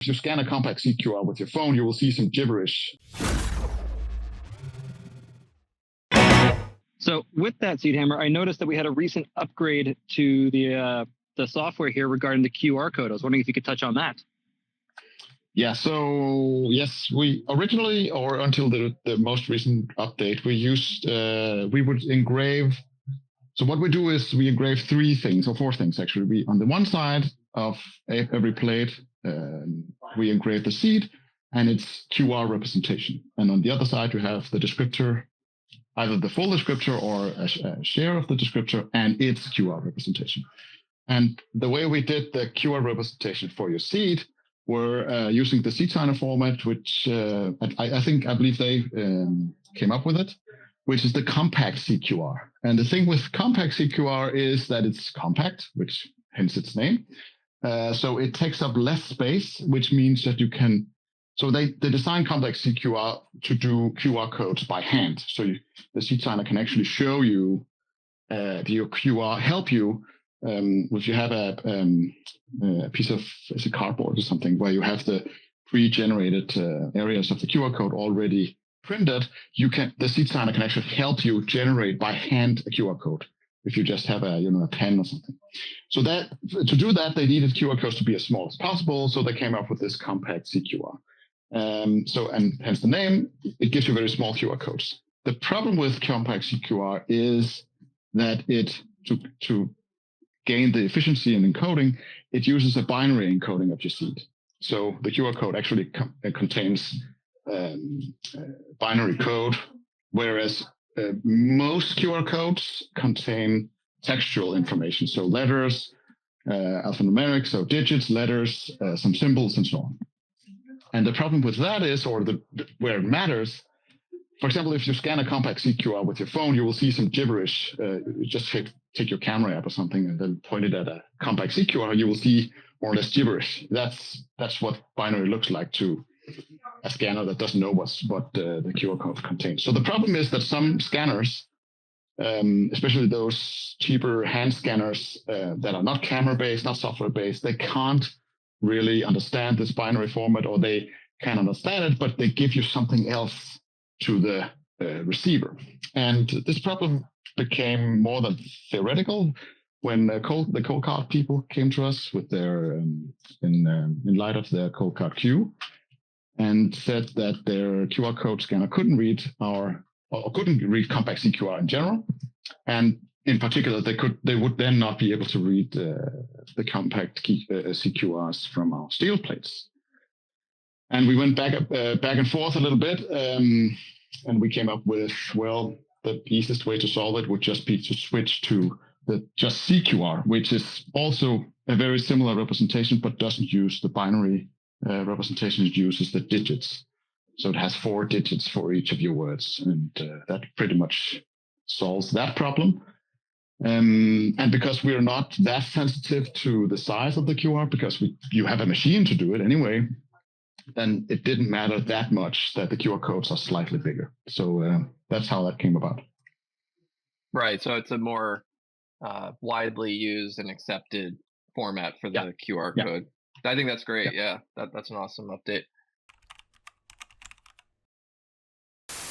If you scan a compact SeedQR with your phone, you will see some gibberish. So with that, SeedHammer, I noticed that we had a recent upgrade to the software here regarding the QR code. I was wondering if you could touch on that. Yeah, so yes, we originally, or until the most recent update, we would engrave. So what we do is we engrave 3 things, or 4 things actually. We, on the one side of every plate, we engrave the seed and its QR representation. And on the other side, we have the descriptor, either the full descriptor or a share of the descriptor and its QR representation. And the way we did the QR representation for your seed were using the SeedHammer format, which I believe they came up with it, which is the compact SeedQR. And the thing with compact SeedQR is that it's compact, which hence its name. So it takes up less space, which means that you can. So they designed compact SeedQR to do QR codes by hand. So the SeedHammer can actually show you your QR, help you. If you have a piece of cardboard or something where you have the pre-generated areas of the QR code already printed, the SeedHammer can actually help you generate by hand a QR code if you just have a pen or something. So that to do that, they needed QR codes to be as small as possible. So they came up with this compact SeedQR. And hence the name. It gives you very small QR codes. The problem with compact SeedQR is that to gain the efficiency in encoding, it uses a binary encoding of your seed. So the QR code actually contains binary code, whereas most QR codes contain textual information. So letters, alphanumeric, so digits, letters, some symbols, and so on. And the problem with that is, where it matters, for example, if you scan a compact SeedQR with your phone, you will see some gibberish. Just take your camera app or something and then point it at a compact SeedQR, you will see more or less gibberish. That's what binary looks like to a scanner that doesn't know what the QR code contains. So the problem is that some scanners, especially those cheaper hand scanners that are not camera-based, not software-based, they can't really understand this binary format, or they can understand it, but they give you something else to the receiver. And this problem became more than theoretical when the cold card people came to us with their in light of their cold card queue, and said that their QR code scanner couldn't read compact SeedQR in general, and in particular they would then not be able to read the compact SeedQRs from our steel plates. And we went back and forth a little bit, and we came up with, well, the easiest way to solve it would just be to switch to the just SeedQR, which is also a very similar representation, but doesn't use the binary representation. It uses the digits. So it has 4 digits for each of your words, and that pretty much solves that problem. And because we're not that sensitive to the size of the QR, because you have a machine to do it anyway, then it didn't matter that much that the QR codes are slightly bigger. So that's how that came about. Right. So it's a more widely used and accepted format for the QR code. I think that's great. Yeah, that's an awesome update.